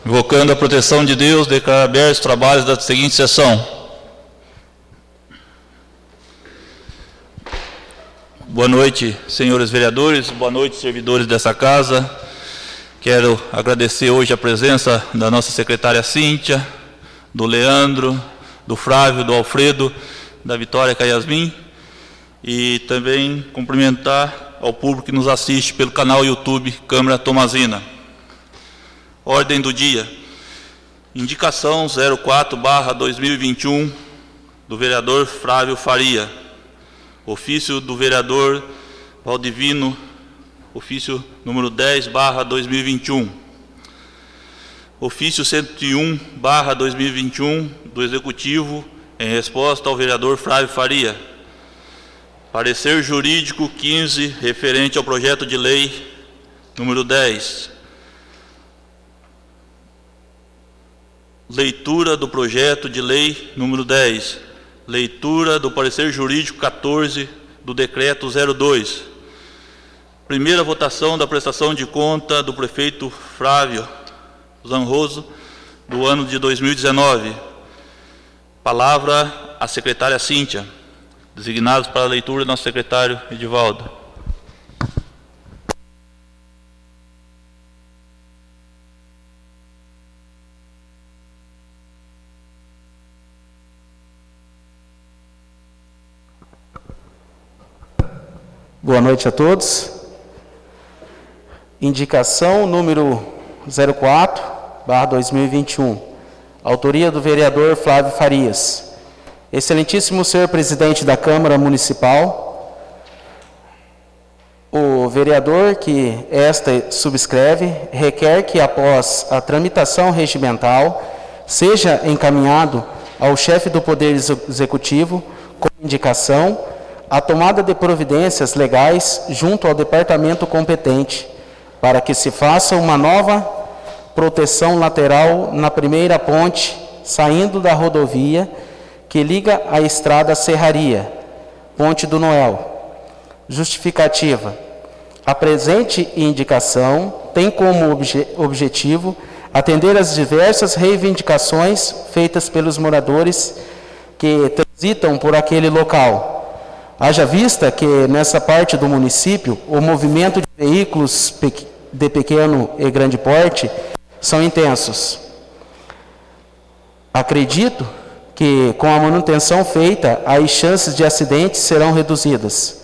Invocando a proteção de Deus, declaro abertos os trabalhos da seguinte sessão. Boa noite, senhores vereadores, boa noite, servidores dessa casa. Quero agradecer hoje a presença da nossa secretária Cíntia, do Leandro, do Flávio, do Alfredo, da Vitória Caiasmin, e também cumprimentar ao público que nos assiste pelo canal YouTube Câmara Tomazina. Ordem do dia. Indicação 04/2021 do vereador Flávio Faria. Ofício do vereador Valdivino, ofício número 10/2021. Ofício 101/2021 do Executivo, em resposta ao vereador Flávio Faria. Parecer jurídico 15, referente ao projeto de lei número 10. Leitura do projeto de lei número 10. Leitura do parecer jurídico 14 do decreto 02. Primeira votação da prestação de conta do prefeito Flávio Zanroso do ano de 2019. Palavra à secretária Cíntia. Designados para a leitura, nosso secretário Edivaldo. Boa noite a todos. Indicação número 04/2021. Autoria do vereador Flávio Farias. Excelentíssimo senhor presidente da Câmara Municipal, o vereador que esta subscreve requer que, após a tramitação regimental, seja encaminhado ao chefe do Poder Executivo, com indicação, a tomada de providências legais junto ao departamento competente, para que se faça uma nova proteção lateral na primeira ponte, saindo da rodovia, que liga a estrada Serraria, Ponte do Noel. Justificativa. A presente indicação tem como objetivo atender às diversas reivindicações feitas pelos moradores que transitam por aquele local. Haja vista que, nessa parte do município, o movimento de veículos de pequeno e grande porte são intensos. Acredito que, com a manutenção feita, as chances de acidentes serão reduzidas.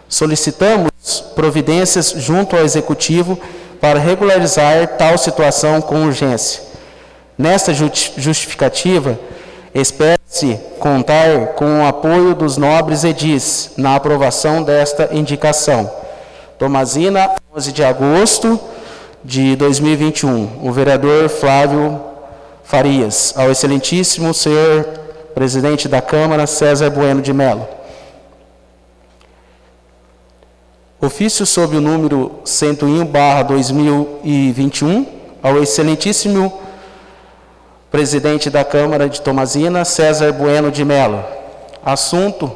Solicitamos providências junto ao Executivo para regularizar tal situação com urgência. Nesta justificativa, espera-se contar com o apoio dos nobres edis na aprovação desta indicação. Tomazina, 11 de agosto de 2021. O vereador Flávio Farias. Ao excelentíssimo senhor presidente da Câmara, César Bueno de Mello. Ofício sob o número 101/2021, ao excelentíssimo presidente da Câmara de Tomazina, César Bueno de Mello. Assunto: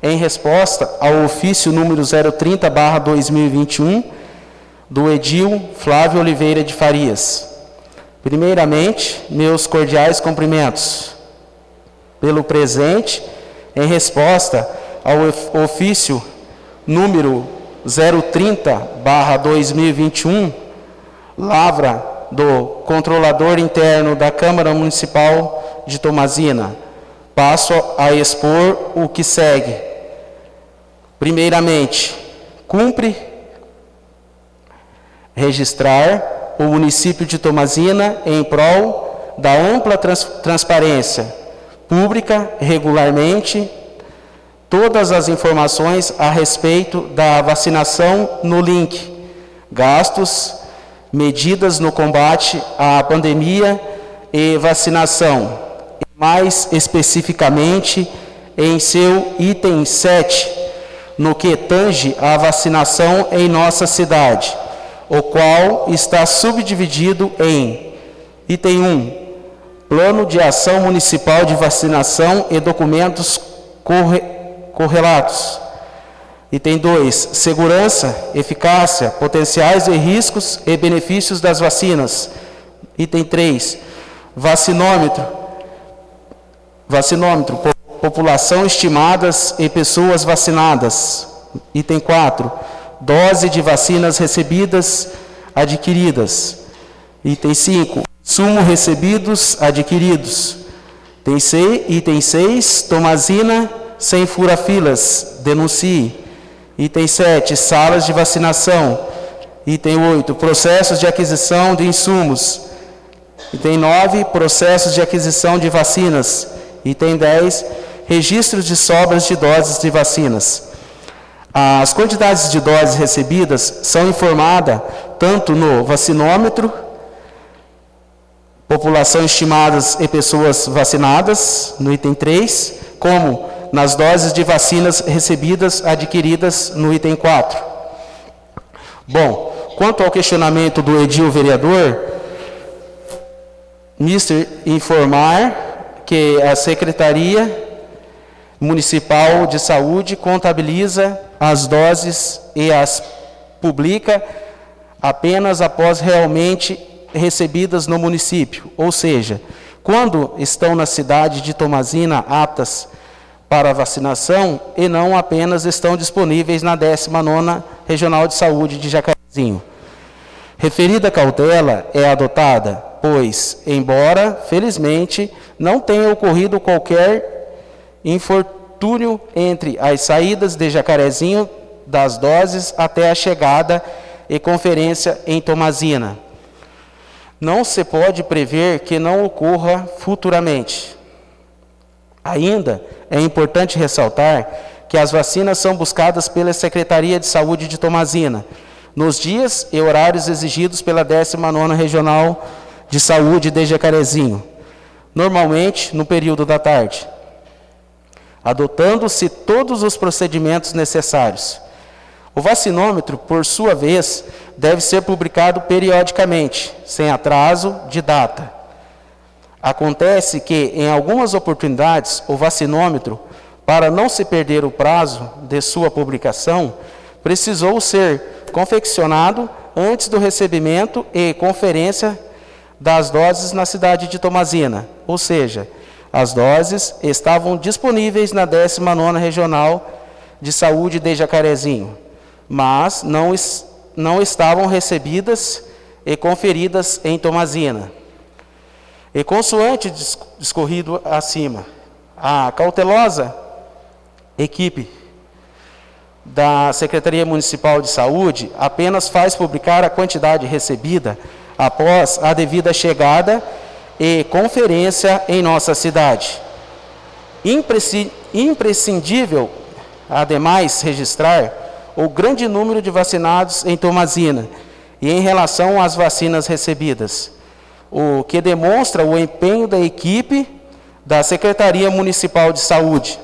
em resposta ao ofício número 030/2021, do edil Flávio Oliveira de Farias. Primeiramente, meus cordiais cumprimentos pelo presente, em resposta ao ofício número 030/2021, lavra do controlador interno da Câmara Municipal de Tomazina. Passo a expor o que segue. Primeiramente, cumpre registrar o município de Tomazina em prol da ampla transparência pública, regularmente, todas as informações a respeito da vacinação no link, gastos, medidas no combate à pandemia e vacinação, e mais especificamente em seu item 7, no que tange à vacinação em nossa cidade, o qual está subdividido em item 1, Plano de Ação Municipal de Vacinação e documentos correlatos. Item 2, segurança, eficácia, potenciais e riscos e benefícios das vacinas. Item 3, vacinômetro, população estimadas e pessoas vacinadas. Item 4, dose de vacinas recebidas, adquiridas. Item 5, sumo recebidos, adquiridos. Item 6, Tomazina sem fura-filas, denuncie. Item 7, salas de vacinação. Item 8, processos de aquisição de insumos. Item 9, processos de aquisição de vacinas. Item 10, registros de sobras de doses de vacinas. As quantidades de doses recebidas são informadas tanto no vacinômetro, população estimadas e pessoas vacinadas, no item 3, como nas doses de vacinas recebidas, adquiridas, no item 4. Bom, quanto ao questionamento do edil vereador, informar que a Secretaria Municipal de Saúde contabiliza as doses e as publica apenas após realmente recebidas no município, ou seja, quando estão na cidade de Tomazina aptas para vacinação e não apenas estão disponíveis na 19ª Regional de Saúde de Jacarezinho. Referida cautela é adotada, pois, embora, felizmente, não tenha ocorrido qualquer infortúnio entre as saídas de Jacarezinho das doses até a chegada e conferência em Tomazina. Não se pode prever que não ocorra futuramente. Ainda é importante ressaltar que as vacinas são buscadas pela Secretaria de Saúde de Tomazina, nos dias e horários exigidos pela 19ª Regional de Saúde de Jacarezinho, normalmente no período da tarde, adotando-se todos os procedimentos necessários. O vacinômetro, por sua vez, deve ser publicado periodicamente, sem atraso de data. Acontece que, em algumas oportunidades, o vacinômetro, para não se perder o prazo de sua publicação, precisou ser confeccionado antes do recebimento e conferência das doses na cidade de Tomazina, ou seja, as doses estavam disponíveis na 19ª Regional de Saúde de Jacarezinho, mas não estavam recebidas e conferidas em Tomazina. E consoante discorrido acima, a cautelosa equipe da Secretaria Municipal de Saúde apenas faz publicar a quantidade recebida após a devida chegada e conferência em nossa cidade. Imprescindível, ademais, registrar o grande número de vacinados em Tomazina e em relação às vacinas recebidas, o que demonstra o empenho da equipe da Secretaria Municipal de Saúde.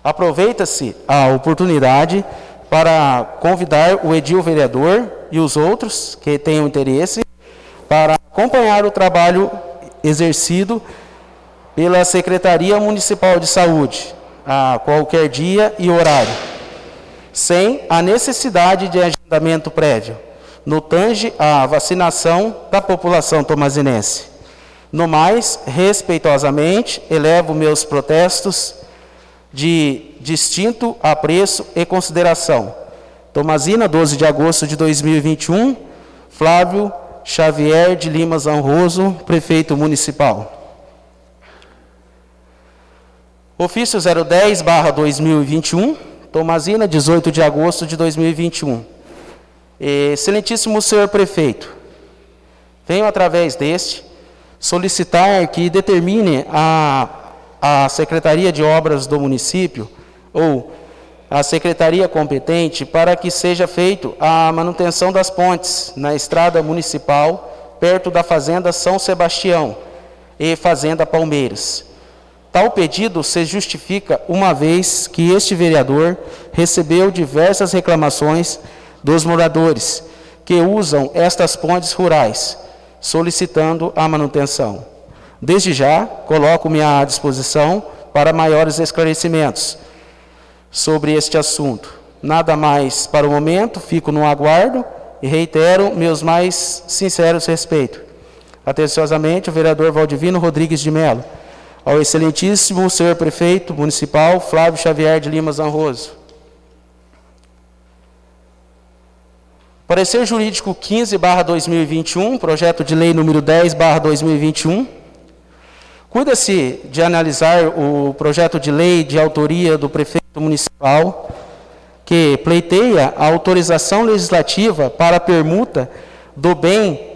Aproveita-se a oportunidade para convidar o edil vereador e os outros que tenham interesse para acompanhar o trabalho exercido pela Secretaria Municipal de Saúde, a qualquer dia e horário, sem a necessidade de agendamento prévio, no tange à vacinação da população tomazinense. No mais, respeitosamente, elevo meus protestos de distinto apreço e consideração. Tomazina, 12 de agosto de 2021, Flávio Xavier de Lima Zanroso, prefeito municipal. Ofício 010/2021, Tomazina, 18 de agosto de 2021. Excelentíssimo senhor prefeito, venho através deste solicitar que determine a Secretaria de Obras do município ou a secretaria competente para que seja feito a manutenção das pontes na estrada municipal perto da Fazenda São Sebastião e Fazenda Palmeiras. Tal pedido se justifica uma vez que este vereador recebeu diversas reclamações dos moradores que usam estas pontes rurais, solicitando a manutenção. Desde já, coloco-me à disposição para maiores esclarecimentos sobre este assunto. Nada mais para o momento, fico no aguardo e reitero meus mais sinceros respeitos. Atenciosamente, o vereador Valdivino Rodrigues de Mello. Ao excelentíssimo senhor prefeito municipal Flávio Xavier de Lima Zanroso. Parecer jurídico 15/2021, projeto de lei número 10/2021. Cuida-se de analisar o projeto de lei de autoria do prefeito municipal, que pleiteia a autorização legislativa para a permuta do bem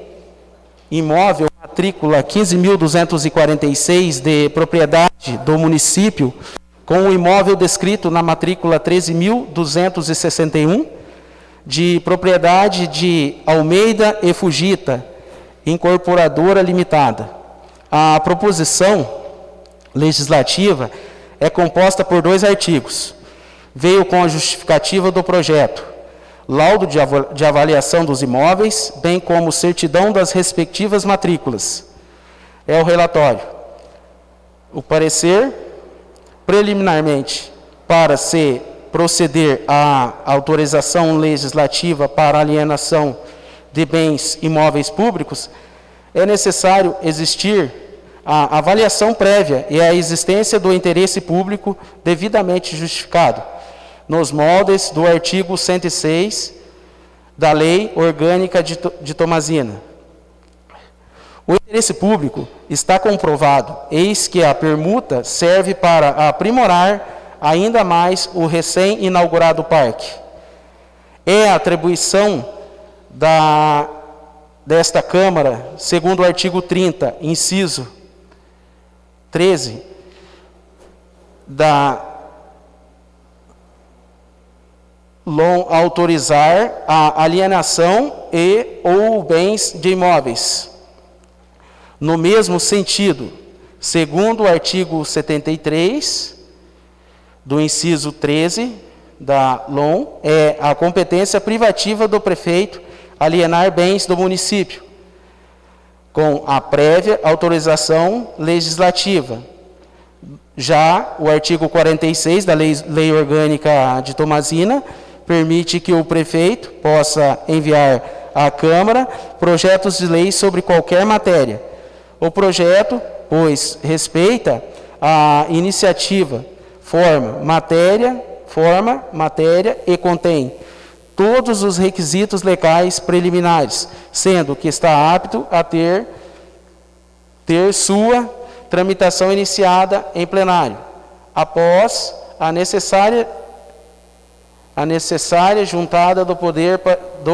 imóvel matrícula 15.246 de propriedade do município, com o imóvel descrito na matrícula 13.261, de propriedade de Almeida e Fugita, Incorporadora Limitada. A proposição legislativa é composta por 2 artigos. Veio com a justificativa do projeto, laudo de avaliação dos imóveis, bem como certidão das respectivas matrículas. É o relatório. O parecer, preliminarmente, para se proceder à autorização legislativa para alienação de bens imóveis públicos, é necessário existir a avaliação prévia e a existência do interesse público devidamente justificado, nos moldes do artigo 106 da Lei Orgânica de Tomazina. O interesse público está comprovado, eis que a permuta serve para aprimorar ainda mais o recém-inaugurado parque. É a atribuição desta Câmara, segundo o artigo 30, inciso 13, da LOM, autorizar a alienação e ou bens de imóveis. No mesmo sentido, segundo o artigo 73, do inciso 13 da LOM, é a competência privativa do prefeito alienar bens do município, com a prévia autorização legislativa. Já o artigo 46 da Lei Orgânica de Tomazina permite que o prefeito possa enviar à Câmara projetos de lei sobre qualquer matéria. O projeto, pois, respeita a iniciativa, forma, matéria e contém todos os requisitos legais preliminares, sendo que está apto a ter sua tramitação iniciada em plenário, após a necessária juntada do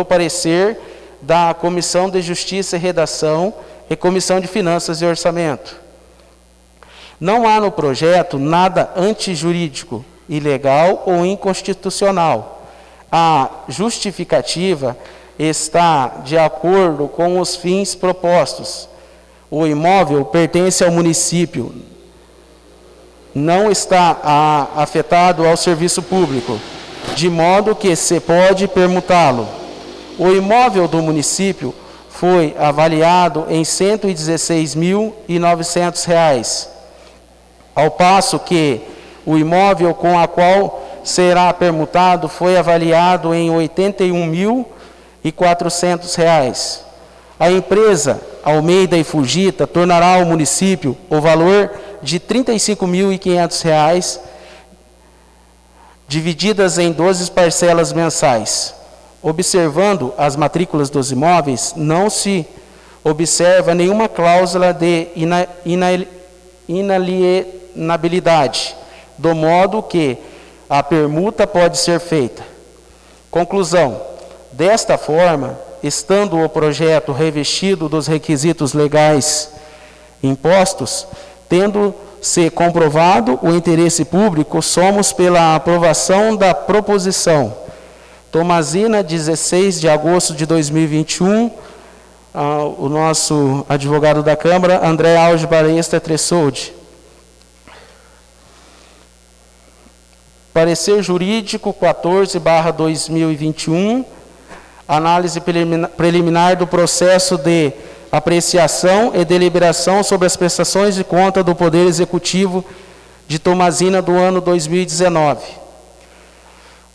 parecer da Comissão de Justiça e Redação e Comissão de Finanças e Orçamento. Não há no projeto nada antijurídico, ilegal ou inconstitucional. A justificativa está de acordo com os fins propostos. O imóvel pertence ao município, não está afetado ao serviço público, de modo que se pode permutá-lo. O imóvel do município foi avaliado em R$ 116.900, ao passo que o imóvel com a qual será permutado foi avaliado em R$ 81.400. A empresa Almeida e Fugita tornará ao município o valor de R$ 35.500, divididas em 12 parcelas mensais. Observando as matrículas dos imóveis, não se observa nenhuma cláusula de inalienabilidade, do modo que a permuta pode ser feita. Conclusão: desta forma, estando o projeto revestido dos requisitos legais impostos, tendo-se comprovado o interesse público, somos pela aprovação da proposição. Tomazina, 16 de agosto de 2021, o nosso advogado da Câmara, André Alves Balesta Tressoldi. Parecer jurídico 14/2021, análise preliminar do processo de apreciação e deliberação sobre as prestações de conta do Poder Executivo de Tomazina do ano 2019.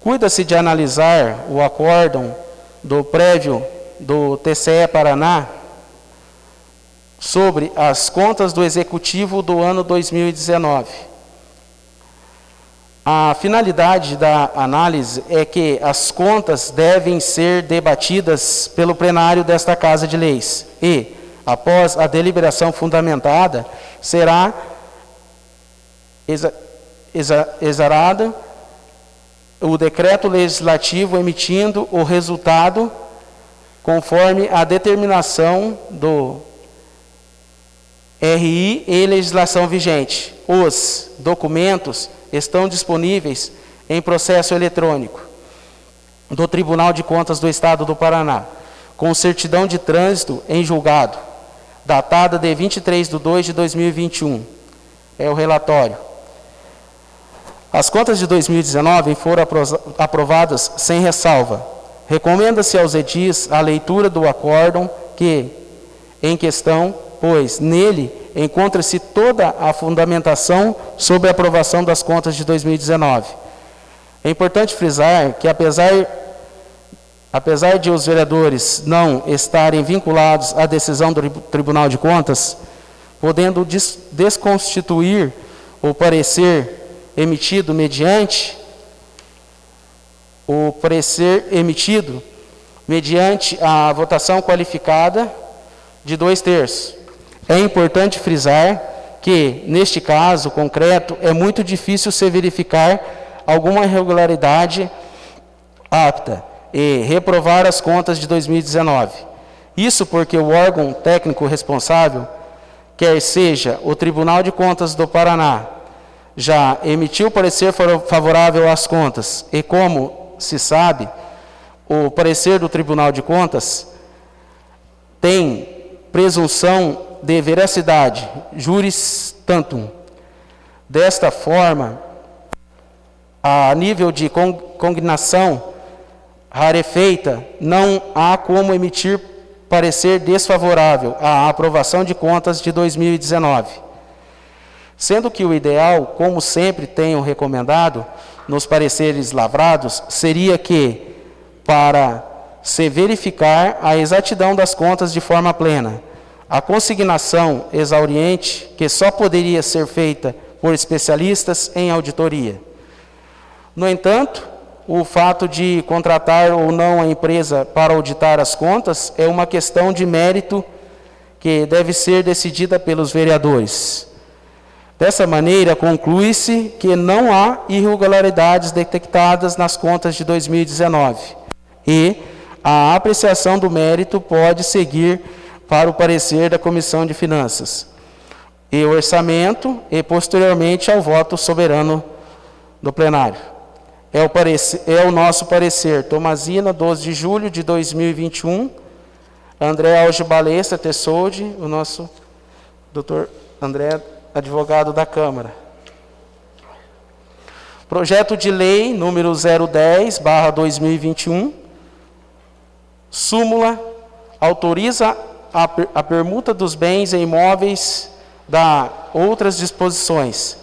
Cuida-se de analisar o acórdão do prévio do TCE Paraná, sobre as contas do Executivo do ano 2019. A finalidade da análise é que as contas devem ser debatidas pelo plenário desta Casa de Leis e, após a deliberação fundamentada, será exarado o decreto legislativo emitindo o resultado conforme a determinação do RI e legislação vigente. Os documentos estão disponíveis em processo eletrônico do Tribunal de Contas do Estado do Paraná, com certidão de trânsito em julgado, datada de 23/2/2021. É o relatório. As contas de 2019 foram aprovadas sem ressalva. Recomenda-se aos edis a leitura do acórdão em questão, pois nele encontra-se toda a fundamentação sobre a aprovação das contas de 2019. É importante frisar que, apesar de os vereadores não estarem vinculados à decisão do Tribunal de Contas, podendo desconstituir o parecer emitido mediante a votação qualificada de 2/3. É importante frisar que, neste caso concreto, é muito difícil se verificar alguma irregularidade apta e reprovar as contas de 2019. Isso porque o órgão técnico responsável, quer seja o Tribunal de Contas do Paraná, já emitiu parecer favorável às contas e, como se sabe, o parecer do Tribunal de Contas tem presunção de veracidade, juris tantum. Desta forma, a nível de cognação rarefeita, não há como emitir parecer desfavorável à aprovação de contas de 2019. Sendo que o ideal, como sempre tenho recomendado nos pareceres lavrados, seria que, para se verificar a exatidão das contas de forma plena, a consignação exauriente, que só poderia ser feita por especialistas em auditoria. No entanto, o fato de contratar ou não a empresa para auditar as contas é uma questão de mérito que deve ser decidida pelos vereadores. Dessa maneira, conclui-se que não há irregularidades detectadas nas contas de 2019 e a apreciação do mérito pode seguir para o parecer da Comissão de Finanças e Orçamento e, posteriormente, ao voto soberano do plenário. É o nosso parecer. Tomazina, 12 de julho de 2021. André Algebalestra Tessoldi, o nosso doutor André, advogado da Câmara. Projeto de lei número 010/2021. Súmula autoriza a permuta dos bens e imóveis da outras disposições.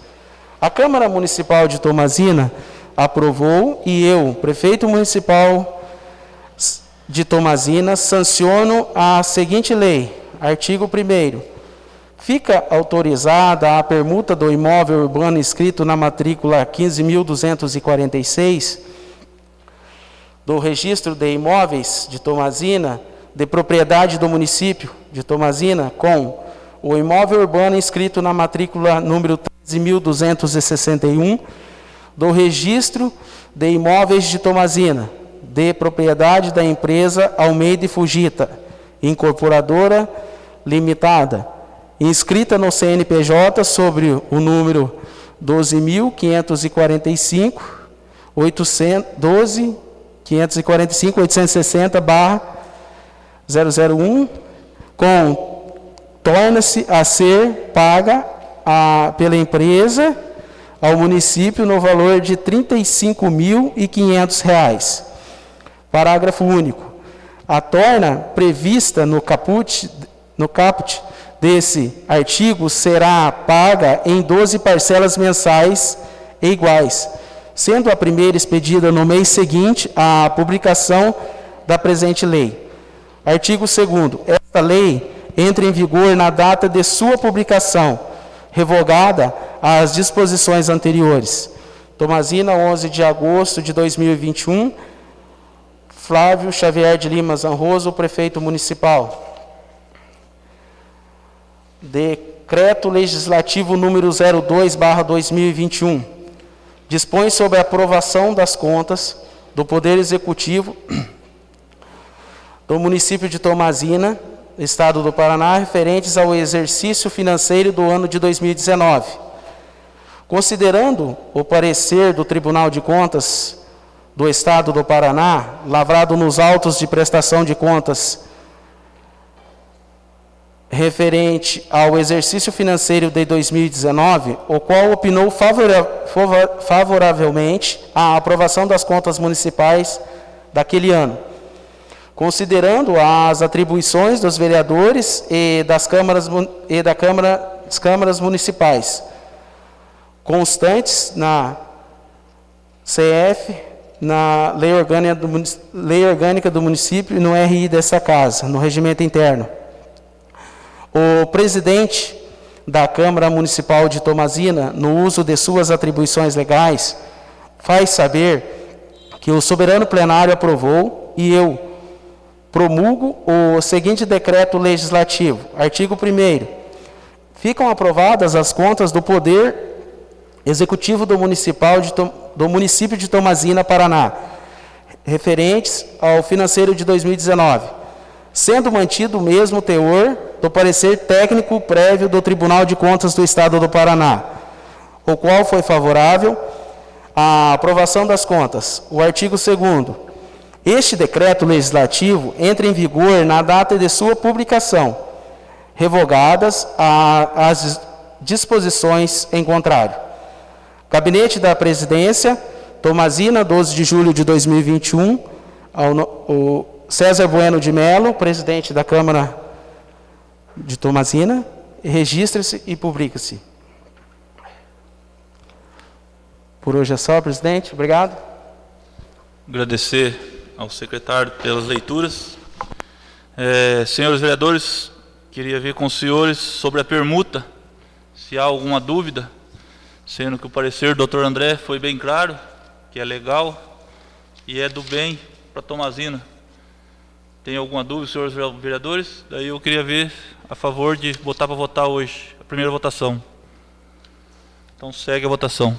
A Câmara Municipal de Tomazina aprovou e eu, prefeito municipal de Tomazina, sanciono a seguinte lei. Artigo 1º. Fica autorizada a permuta do imóvel urbano inscrito na matrícula 15.246 do Registro de Imóveis de Tomazina, de propriedade do município de Tomazina, com o imóvel urbano inscrito na matrícula número 13.261 do Registro de Imóveis de Tomazina, de propriedade da empresa Almeida e Fugita, incorporadora limitada, inscrita no CNPJ sobre o número 12.545.860/001, torna-se a ser paga pela empresa ao município no valor de R$ 35.500. Parágrafo único. A torna prevista no caput desse artigo será paga em 12 parcelas mensais e iguais, sendo a primeira expedida no mês seguinte à publicação da presente lei. Artigo 2º. Esta lei entre em vigor na data de sua publicação, revogada as disposições anteriores. Tomazina, 11 de agosto de 2021. Flávio Xavier de Lima Zanroso, prefeito municipal. Decreto Legislativo número 02/2021. Dispõe sobre a aprovação das contas do Poder Executivo do município de Tomazina, Estado do Paraná, referentes ao exercício financeiro do ano de 2019. Considerando o parecer do Tribunal de Contas do Estado do Paraná, lavrado nos autos de prestação de contas referente ao exercício financeiro de 2019, o qual opinou favoravelmente à aprovação das contas municipais daquele ano, considerando as atribuições dos vereadores e das câmaras municipais, constantes na CF, na Lei Orgânica do Município e no RI dessa casa, no regimento interno. O presidente da Câmara Municipal de Tomazina, no uso de suas atribuições legais, faz saber que o soberano plenário aprovou e eu promulgo o seguinte decreto legislativo. Artigo 1º. Ficam aprovadas as contas do Poder Executivo do município de Tomazina, Paraná, referentes ao financeiro de 2019, sendo mantido o mesmo teor do parecer técnico prévio do Tribunal de Contas do Estado do Paraná, o qual foi favorável à aprovação das contas. O artigo 2º. Este decreto legislativo entra em vigor na data de sua publicação, revogadas as disposições em contrário. Gabinete da Presidência, Tomazina, 12 de julho de 2021, o César Bueno de Mello, presidente da Câmara de Tomazina, registra-se e publica-se. Por hoje é só, presidente. Obrigado. Agradecer ao secretário pelas leituras. Senhores vereadores, queria ver com os senhores sobre a permuta, se há alguma dúvida, sendo que o parecer do Dr. André foi bem claro, que é legal e é do bem para Tomazina. Tem alguma dúvida, senhores vereadores? Daí eu queria ver a favor de botar para votar hoje, a primeira votação. Então segue a votação.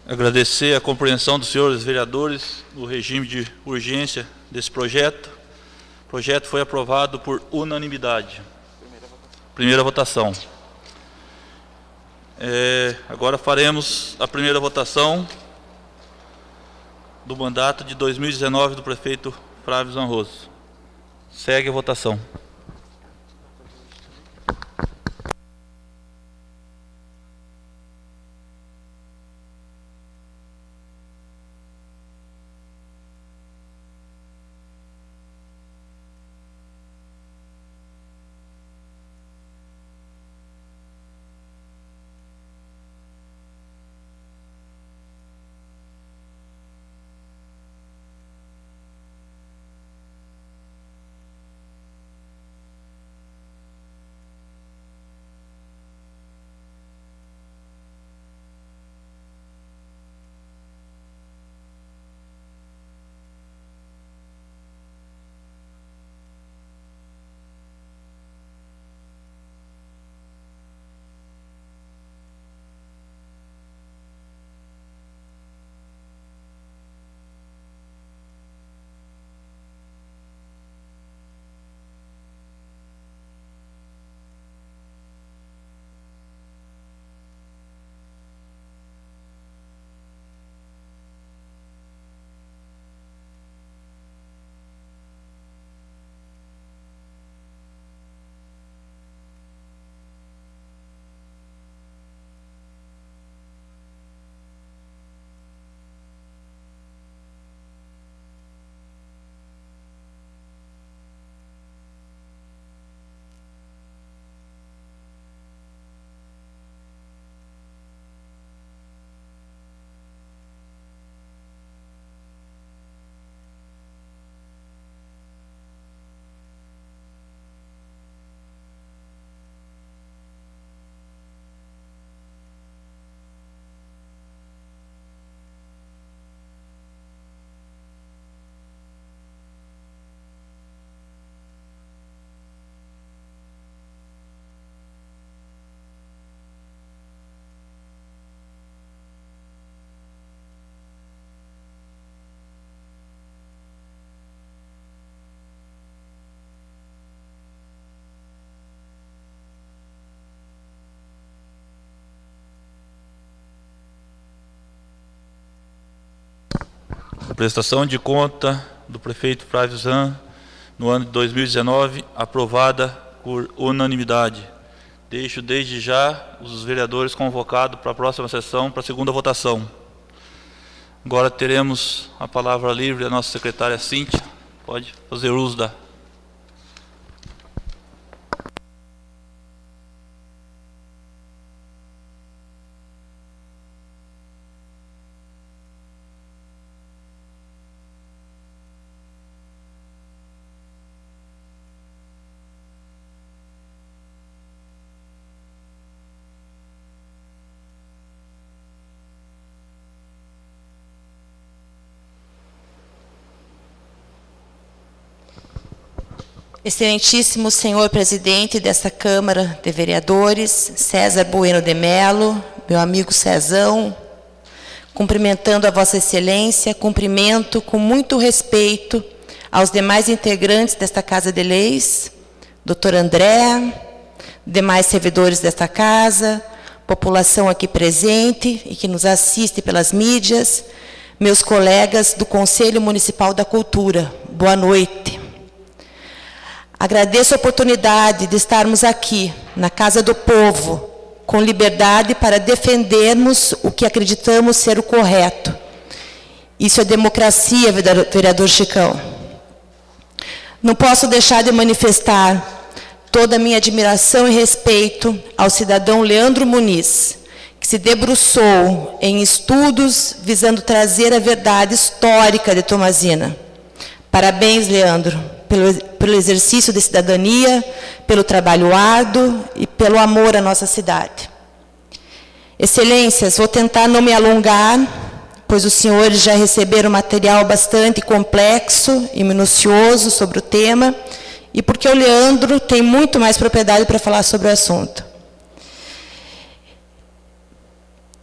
Agradecer a compreensão dos senhores vereadores no regime de urgência desse projeto. O projeto foi aprovado por unanimidade. Primeira votação. Agora faremos a primeira votação do mandato de 2019 do prefeito Flávio Zanroso. Segue a votação. A prestação de conta do prefeito Flávio Zan no ano de 2019, aprovada por unanimidade. Deixo desde já os vereadores convocados para a próxima sessão, para a segunda votação. Agora teremos a palavra livre a nossa secretária Cíntia. Pode fazer uso da... Excelentíssimo senhor presidente desta Câmara de Vereadores, César Bueno de Mello, meu amigo Cezão, cumprimentando a Vossa Excelência, cumprimento com muito respeito aos demais integrantes desta Casa de Leis, doutor André, demais servidores desta Casa, população aqui presente e que nos assiste pelas mídias, meus colegas do Conselho Municipal da Cultura, boa noite. Agradeço a oportunidade de estarmos aqui, na Casa do Povo, com liberdade para defendermos o que acreditamos ser o correto. Isso é democracia, vereador Chicão. Não posso deixar de manifestar toda a minha admiração e respeito ao cidadão Leandro Muniz, que se debruçou em estudos visando trazer a verdade histórica de Tomazina. Parabéns, Leandro, pelo exercício de cidadania, pelo trabalho árduo e pelo amor à nossa cidade. Excelências, vou tentar não me alongar, pois os senhores já receberam material bastante complexo e minucioso sobre o tema, e porque o Leandro tem muito mais propriedade para falar sobre o assunto.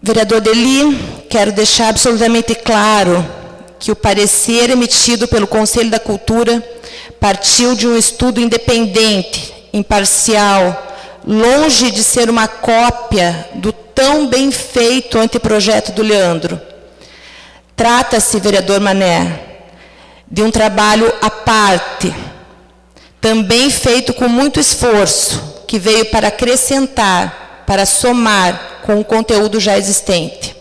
Vereador Deli, quero deixar absolutamente claro que o parecer emitido pelo Conselho da Cultura partiu de um estudo independente, imparcial, longe de ser uma cópia do tão bem feito anteprojeto do Leandro. Trata-se, vereador Mané, de um trabalho à parte, também feito com muito esforço, que veio para acrescentar, para somar com o conteúdo já existente.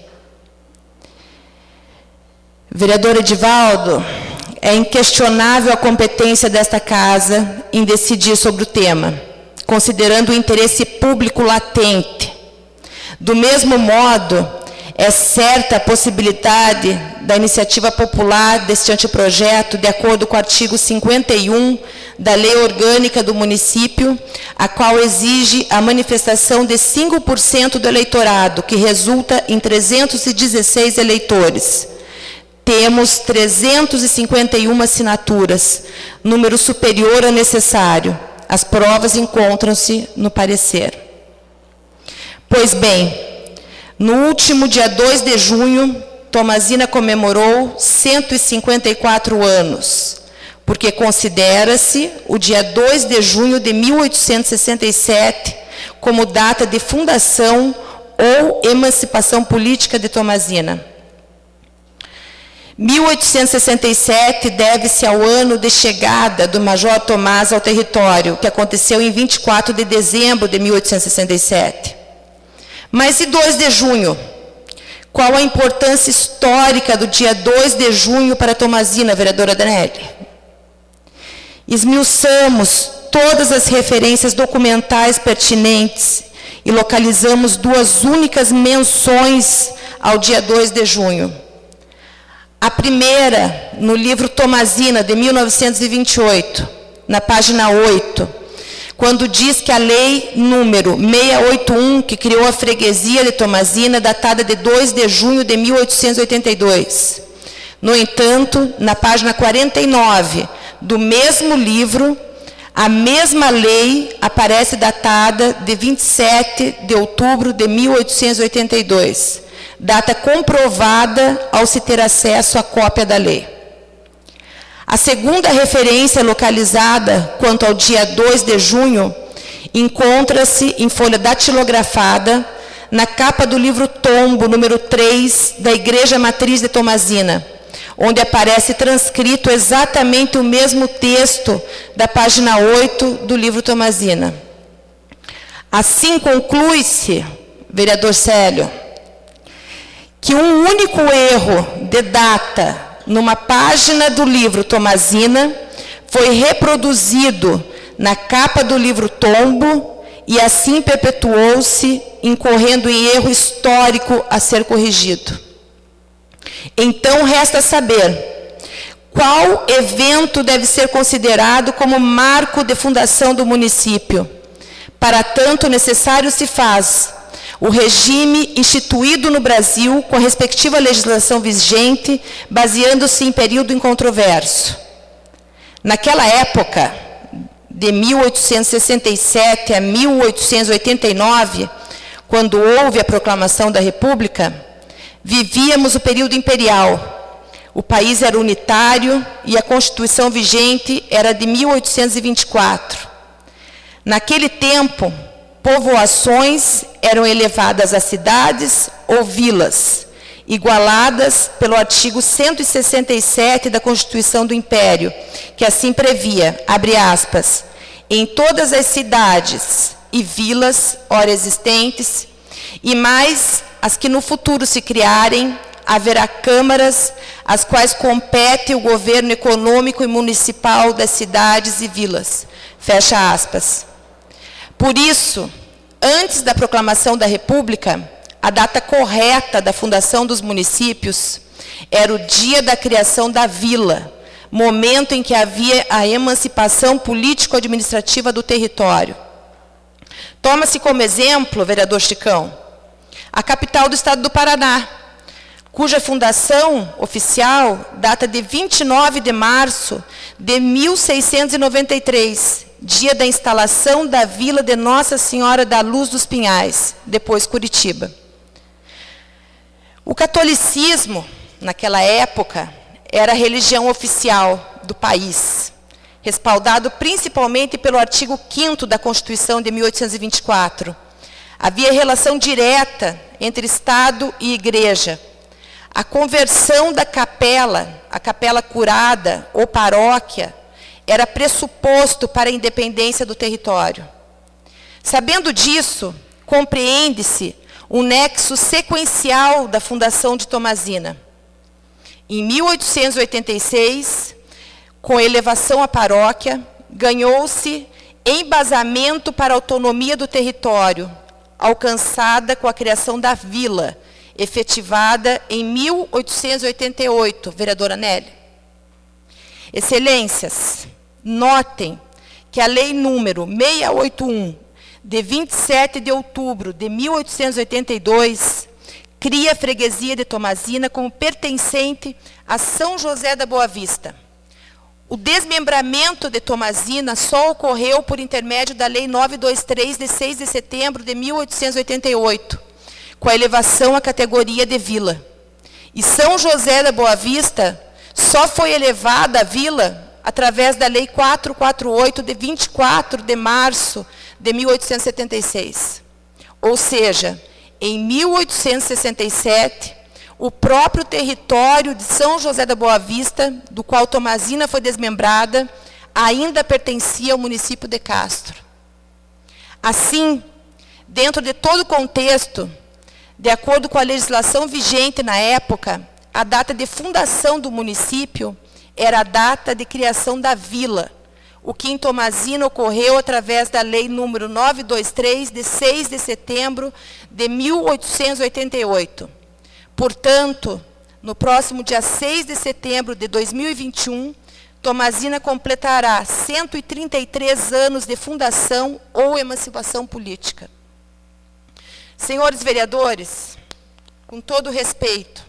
Vereador Edivaldo, é inquestionável a competência desta casa em decidir sobre o tema, considerando o interesse público latente. Do mesmo modo, é certa a possibilidade da iniciativa popular deste anteprojeto, de acordo com o artigo 51 da Lei Orgânica do Município, a qual exige a manifestação de 5% do eleitorado, que resulta em 316 eleitores. Temos 351 assinaturas, número superior ao necessário. As provas encontram-se no parecer. Pois bem, no último dia 2 de junho, Tomazina comemorou 154 anos, porque considera-se o dia 2 de junho de 1867 como data de fundação ou emancipação política de Tomazina. 1867 deve-se ao ano de chegada do Major Tomás ao território, que aconteceu em 24 de dezembro de 1867. Mas e 2 de junho? Qual a importância histórica do dia 2 de junho para Tomazina, vereadora Danelli? Esmiuçamos todas as referências documentais pertinentes e localizamos 2 únicas menções ao dia 2 de junho. A primeira, no livro Tomazina, de 1928, na página 8, quando diz que a lei número 681, que criou a freguesia de Tomazina, datada de 2 de junho de 1882. No entanto, na página 49 do mesmo livro, a mesma lei aparece datada de 27 de outubro de 1882. Data comprovada ao se ter acesso à cópia da lei. A segunda referência localizada quanto ao dia 2 de junho encontra-se em folha datilografada na capa do livro Tombo, número 3, da Igreja Matriz de Tomazina, onde aparece transcrito exatamente o mesmo texto da página 8 do livro Tomazina. Assim conclui-se, vereador Célio, que um único erro de data numa página do livro Tomazina foi reproduzido na capa do livro Tombo e assim perpetuou-se, incorrendo em erro histórico a ser corrigido. Então, resta saber qual evento deve ser considerado como marco de fundação do município. Para tanto, necessário se faz o regime instituído no Brasil com a respectiva legislação vigente, baseando-se em período incontroverso. Naquela época, de 1867 a 1889, quando houve a proclamação da República, vivíamos o período imperial. O país era unitário e a Constituição vigente era de 1824. Naquele tempo, povoações eram elevadas a cidades ou vilas, igualadas pelo artigo 167 da Constituição do Império, que assim previa, abre aspas, em todas as cidades e vilas ora existentes, e mais as que no futuro se criarem, haverá câmaras, às quais compete o governo econômico e municipal das cidades e vilas. Fecha aspas. Por isso, antes da proclamação da República, a data correta da fundação dos municípios era o dia da criação da vila, momento em que havia a emancipação político-administrativa do território. Toma-se como exemplo, vereador Chicão, a capital do estado do Paraná, cuja fundação oficial data de 29 de março de 1693, dia da instalação da vila de Nossa Senhora da Luz dos Pinhais, depois Curitiba. O catolicismo, naquela época, era a religião oficial do país, respaldado principalmente pelo artigo 5º da Constituição de 1824. Havia relação direta entre Estado e Igreja. A conversão da capela, a capela curada ou paróquia, era pressuposto para a independência do território. Sabendo disso, compreende-se um nexo sequencial da fundação de Tomazina. Em 1886, com elevação à paróquia, ganhou-se embasamento para a autonomia do território, alcançada com a criação da vila, efetivada em 1888, vereadora Nelly. Excelências, notem que a Lei número 681, de 27 de outubro de 1882, cria a freguesia de Tomazina como pertencente a São José da Boa Vista. O desmembramento de Tomazina só ocorreu por intermédio da Lei 923, de 6 de setembro de 1888, com a elevação à categoria de vila. E São José da Boa Vista só foi elevada à vila através da Lei 448, de 24 de março de 1876. Ou seja, em 1867, o próprio território de São José da Boa Vista, do qual Tomazina foi desmembrada, ainda pertencia ao município de Castro. Assim, dentro de todo o contexto, de acordo com a legislação vigente na época, a data de fundação do município era a data de criação da vila, o que em Tomazina ocorreu através da Lei número 923, de 6 de setembro de 1888. Portanto, no próximo dia 6 de setembro de 2021, Tomazina completará 133 anos de fundação ou emancipação política. Senhores vereadores, com todo respeito,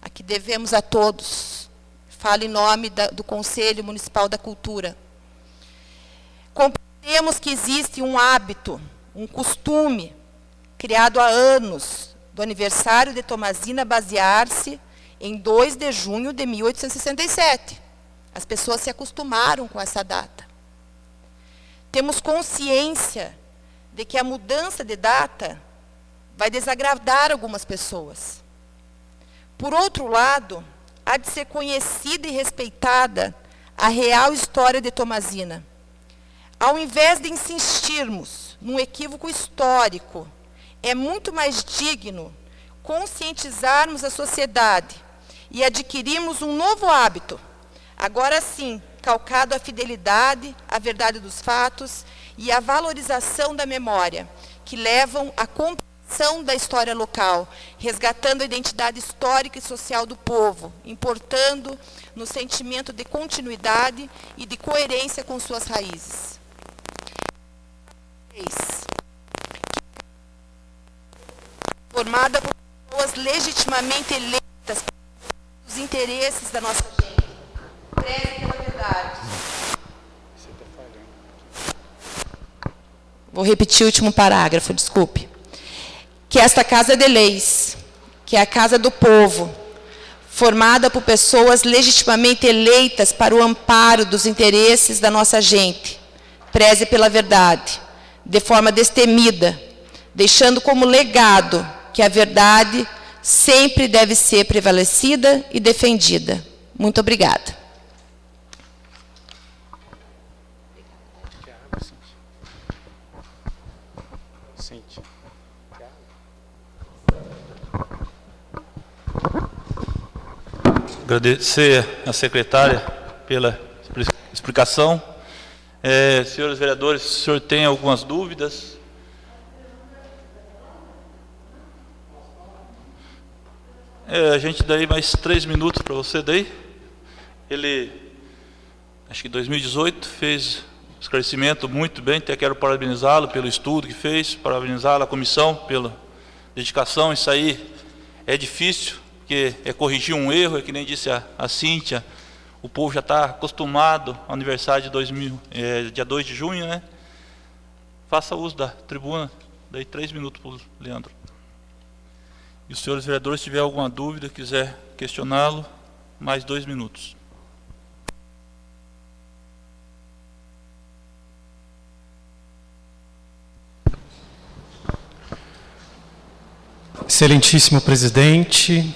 a que devemos a todos, falo em nome do Conselho Municipal da Cultura, compreendemos que existe um hábito, um costume, criado há anos, do aniversário de Tomazina basear-se em 2 de junho de 1867. As pessoas se acostumaram com essa data. Temos consciência de que a mudança de data vai desagradar algumas pessoas. Por outro lado, há de ser conhecida e respeitada a real história de Tomazina. Ao invés de insistirmos num equívoco histórico, é muito mais digno conscientizarmos a sociedade e adquirirmos um novo hábito, agora sim, calcado à fidelidade, à verdade dos fatos e à valorização da memória, que levam à compreensão da história local, resgatando a identidade histórica e social do povo, importando no sentimento de continuidade e de coerência com suas raízes. Formada por pessoas legitimamente eleitas pelos interesses da nossa gente. Preze pela verdade. Vou repetir o último parágrafo, desculpe. Que esta casa de leis, que é a casa do povo, formada por pessoas legitimamente eleitas para o amparo dos interesses da nossa gente, preze pela verdade, de forma destemida, deixando como legado que a verdade sempre deve ser prevalecida e defendida. Muito obrigada. Agradecer à secretária pela explicação. Senhores vereadores, se o senhor tem algumas dúvidas? A gente daí mais 3 minutos para você daí. Ele, acho que em 2018, fez um esclarecimento muito bem, até quero parabenizá-lo pelo estudo que fez, parabenizá-lo, a comissão, pela dedicação. Isso aí é difícil, porque é corrigir um erro, é que nem disse a Cíntia, o povo já está acostumado ao aniversário de dia 2 de junho, né? Faça uso da tribuna, daí 3 minutos para o Leandro. E os senhores vereadores, se tiver alguma dúvida, quiser questioná-lo, mais 2 minutos. Excelentíssimo presidente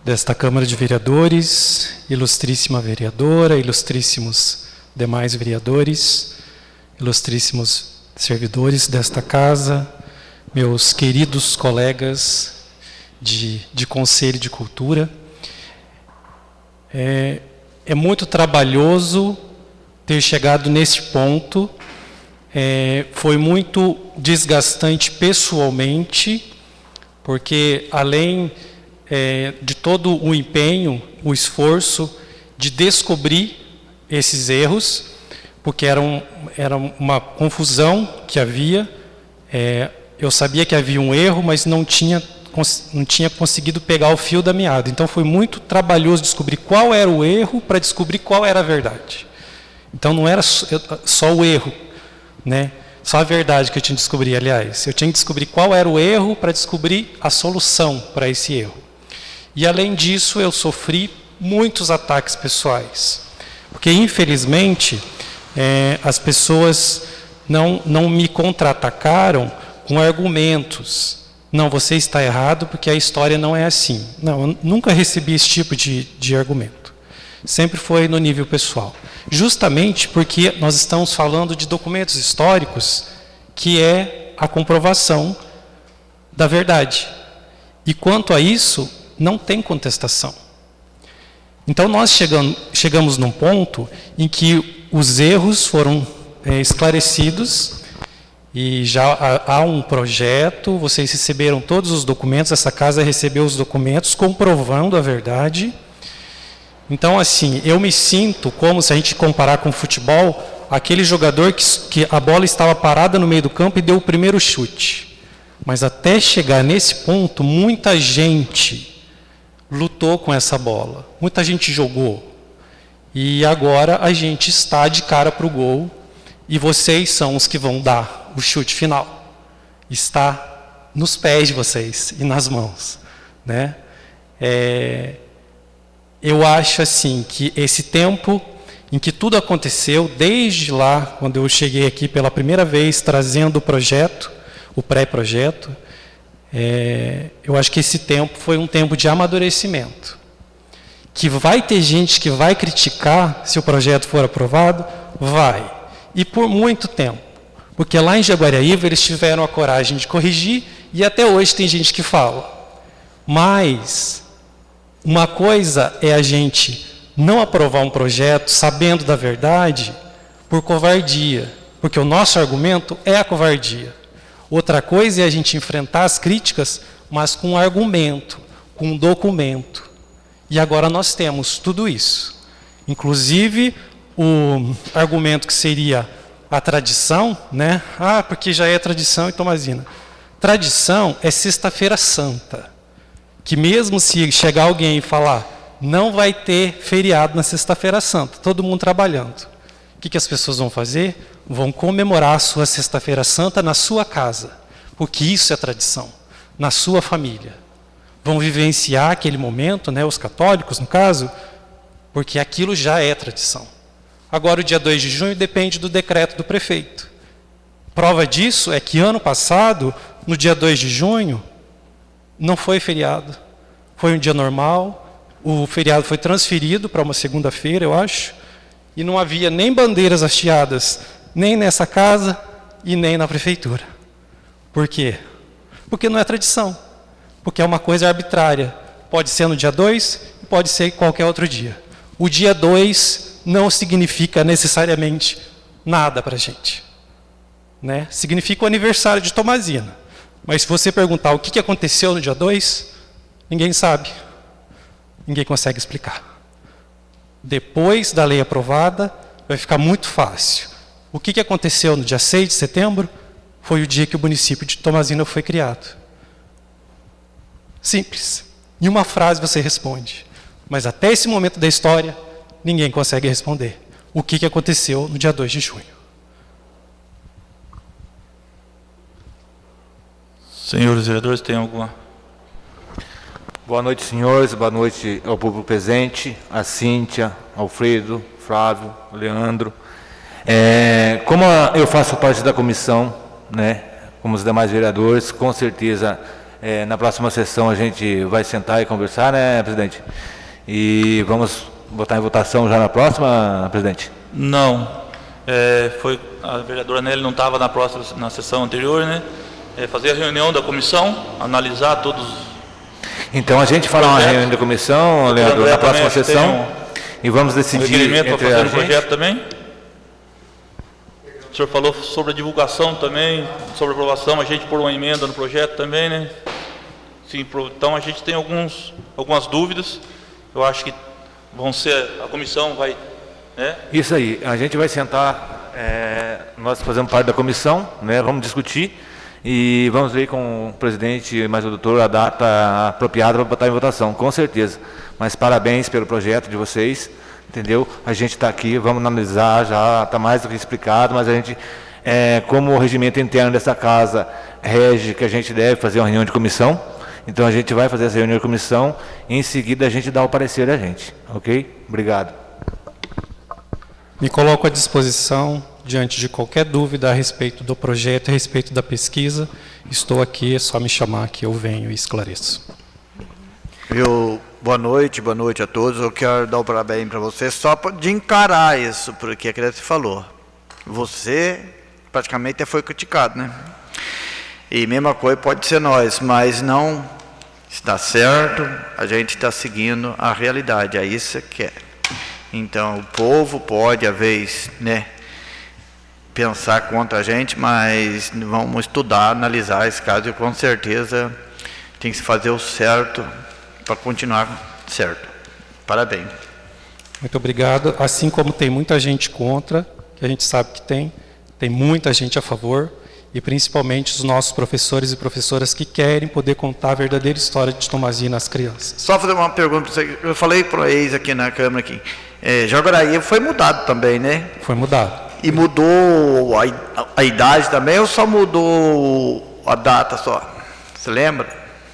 desta Câmara de Vereadores, ilustríssima vereadora, ilustríssimos demais vereadores, ilustríssimos servidores desta casa, meus queridos colegas de Conselho de Cultura. É muito trabalhoso ter chegado nesse ponto, foi muito desgastante pessoalmente, porque além de todo o empenho, o esforço de descobrir esses erros, porque era uma confusão que havia, eu sabia que havia um erro, mas não tinha conseguido pegar o fio da meada. Então foi muito trabalhoso descobrir qual era o erro para descobrir qual era a verdade. Então não era só o erro, né? Só a verdade que eu tinha que descobrir, aliás. Eu tinha que descobrir qual era o erro para descobrir a solução para esse erro. E além disso, eu sofri muitos ataques pessoais. Porque, infelizmente, as pessoas não me contra-atacaram com argumentos. Não, você está errado porque a história não é assim. Não, eu nunca recebi esse tipo de argumento. Sempre foi no nível pessoal. Justamente porque nós estamos falando de documentos históricos, que é a comprovação da verdade. E quanto a isso, não tem contestação. Então nós chegamos num ponto em que os erros foram esclarecidos e já há um projeto, vocês receberam todos os documentos, essa casa recebeu os documentos comprovando a verdade. Então, assim, eu me sinto como, se a gente comparar com o futebol, aquele jogador que a bola estava parada no meio do campo e deu o primeiro chute. Mas até chegar nesse ponto, muita gente lutou com essa bola. Muita gente jogou. E agora a gente está de cara para o gol e vocês são os que vão dar o chute final. Está nos pés de vocês e nas mãos, né? Eu acho assim que esse tempo em que tudo aconteceu, desde lá, quando eu cheguei aqui pela primeira vez trazendo o projeto, o pré-projeto, eu acho que esse tempo foi um tempo de amadurecimento. Que vai ter gente que vai criticar se o projeto for aprovado? Vai. E por muito tempo. Porque lá em Jaguariaíva eles tiveram a coragem de corrigir e até hoje tem gente que fala. Mas uma coisa é a gente não aprovar um projeto sabendo da verdade por covardia, porque o nosso argumento é a covardia. Outra coisa é a gente enfrentar as críticas, mas com argumento, com documento. E agora nós temos tudo isso. Inclusive, o argumento que seria a tradição, né? Ah, porque já é tradição em Tomazina. Tradição é Sexta-feira Santa. Que mesmo se chegar alguém e falar, não vai ter feriado na Sexta-feira Santa, todo mundo trabalhando. O que as pessoas vão fazer? Vão comemorar a sua Sexta-feira Santa na sua casa, porque isso é tradição, na sua família. Vão vivenciar aquele momento, né, os católicos no caso, porque aquilo já é tradição. Agora o dia 2 de junho depende do decreto do prefeito. Prova disso é que ano passado, no dia 2 de junho, não foi feriado, foi um dia normal, o feriado foi transferido para uma segunda-feira, eu acho, e não havia nem bandeiras hasteadas, nem nessa casa e nem na prefeitura. Por quê? Porque não é tradição, porque é uma coisa arbitrária. Pode ser no dia 2 e pode ser em qualquer outro dia. O dia 2 não significa necessariamente nada para a gente, né? Significa o aniversário de Tomazina. Mas se você perguntar o que aconteceu no dia 2, ninguém sabe. Ninguém consegue explicar. Depois da lei aprovada, vai ficar muito fácil. O que aconteceu no dia 6 de setembro foi o dia que o município de Tomazina foi criado. Simples. Em uma frase você responde. Mas até esse momento da história, ninguém consegue responder. O que aconteceu no dia 2 de junho. Senhores vereadores, tem alguma Boa noite, senhores. Boa noite ao público presente, a Cíntia, Alfredo, Flávio, Leandro. Como eu faço parte da comissão, né, como os demais vereadores, com certeza na próxima sessão a gente vai sentar e conversar, né, presidente? E vamos botar em votação já na próxima, presidente? Não. A vereadora Nelly não estava na sessão anterior, né? Fazer a reunião da comissão, analisar todos. Então a gente fala uma reunião da comissão, Leandro, na próxima sessão, e vamos decidir requerimento para fazer a o projeto também. O senhor falou sobre a divulgação também, sobre a aprovação, a gente pôr uma emenda no projeto também, né? Sim, então a gente tem algumas dúvidas. Eu acho que a comissão vai, né? Isso aí, a gente vai sentar, nós fazemos parte da comissão, né? Vamos discutir e vamos ver com o presidente e mais o doutor a data apropriada para botar em votação, com certeza. Mas parabéns pelo projeto de vocês, entendeu? A gente está aqui, vamos analisar, já está mais do que explicado, mas a gente, como o regimento interno dessa casa rege que a gente deve fazer uma reunião de comissão, então a gente vai fazer essa reunião de comissão e em seguida a gente dá o parecer da gente, ok? Obrigado. Me coloco à disposição diante de qualquer dúvida a respeito do projeto, a respeito da pesquisa. Estou aqui, é só me chamar que eu venho e esclareço. Boa noite a todos. Eu quero dar o parabéns para você só de encarar isso, porque a criança falou. Você praticamente foi criticado, né? E mesma coisa pode ser nós, mas não está certo, a gente está seguindo a realidade, é isso que é. Então, o povo pode, às vezes, né, pensar contra a gente, mas vamos estudar, analisar esse caso e com certeza tem que se fazer o certo para continuar certo. Parabéns. Muito obrigado. Assim como tem muita gente contra, que a gente sabe que tem muita gente a favor, e principalmente os nossos professores e professoras que querem poder contar a verdadeira história de Tomazina às crianças. Só fazer uma pergunta para você. Eu falei para o ex aqui na Câmara, aqui. Jaguaraí foi mudado também, né? Foi mudado. E mudou a idade também ou só mudou a data só? Você lembra?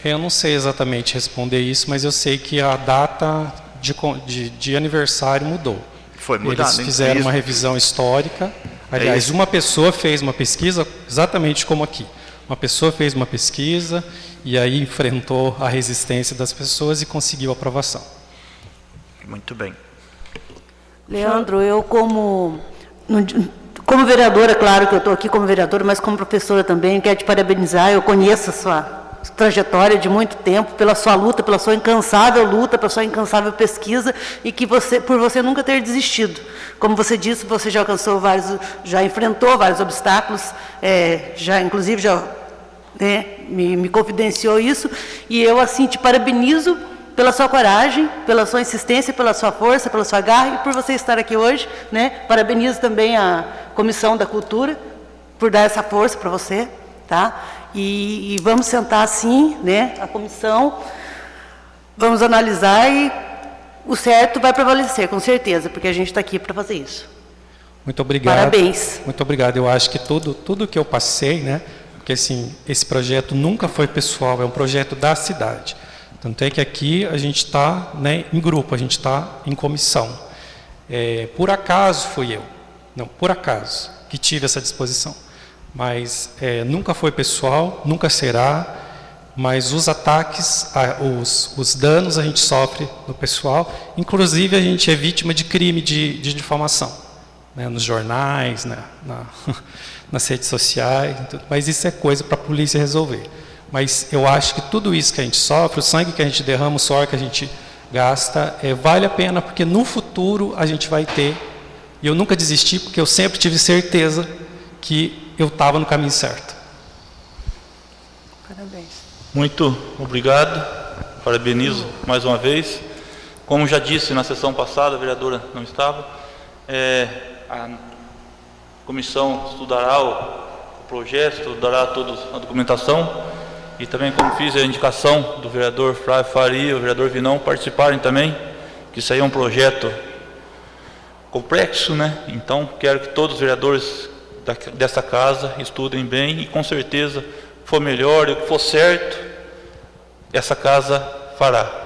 Eu não sei exatamente responder isso, mas eu sei que a data de aniversário mudou. Foi mudado. Eles fizeram uma revisão histórica. Aliás, uma pessoa fez uma pesquisa exatamente como aqui. Uma pessoa fez uma pesquisa e aí enfrentou a resistência das pessoas e conseguiu a aprovação. Muito bem. Leandro, eu como vereadora, claro que eu estou aqui como vereadora, mas como professora também, quero te parabenizar. Eu conheço a sua trajetória de muito tempo, pela sua luta, pela sua incansável luta, pela sua incansável pesquisa e que por você nunca ter desistido. Como você disse, você já alcançou já enfrentou vários obstáculos, inclusive me confidenciou isso, e eu assim te parabenizo pela sua coragem, pela sua insistência, pela sua força, pela sua garra e por você estar aqui hoje, né? Parabenizo também a Comissão da Cultura por dar essa força para você, tá? E vamos sentar assim, né? A comissão, vamos analisar e o certo vai prevalecer, com certeza, porque a gente está aqui para fazer isso. Muito obrigado. Parabéns. Muito obrigado. Eu acho que tudo que eu passei, né? Porque assim, esse projeto nunca foi pessoal, é um projeto da cidade. Tanto é que aqui a gente está, né, em grupo, a gente está em comissão. Por acaso fui eu, não, por acaso, que tive essa disposição. Mas nunca foi pessoal, nunca será, mas os ataques, os danos a gente sofre no pessoal, inclusive a gente é vítima de crime de difamação, né, nos jornais, né, nas redes sociais, mas isso é coisa para a polícia resolver. Mas eu acho que tudo isso que a gente sofre, o sangue que a gente derrama, o suor que a gente gasta, vale a pena, porque no futuro a gente vai ter, e eu nunca desisti, porque eu sempre tive certeza que eu estava no caminho certo. Parabéns. Muito obrigado, parabenizo mais uma vez. Como já disse na sessão passada, a vereadora não estava, a comissão estudará o projeto, estudará toda a documentação e também, como fiz a indicação do vereador Flávio Faria e o vereador Vinão participarem também, que isso aí é um projeto complexo, né? Então, quero que todos os vereadores dessa casa estudem bem e com certeza for melhor e o que for certo, essa casa fará.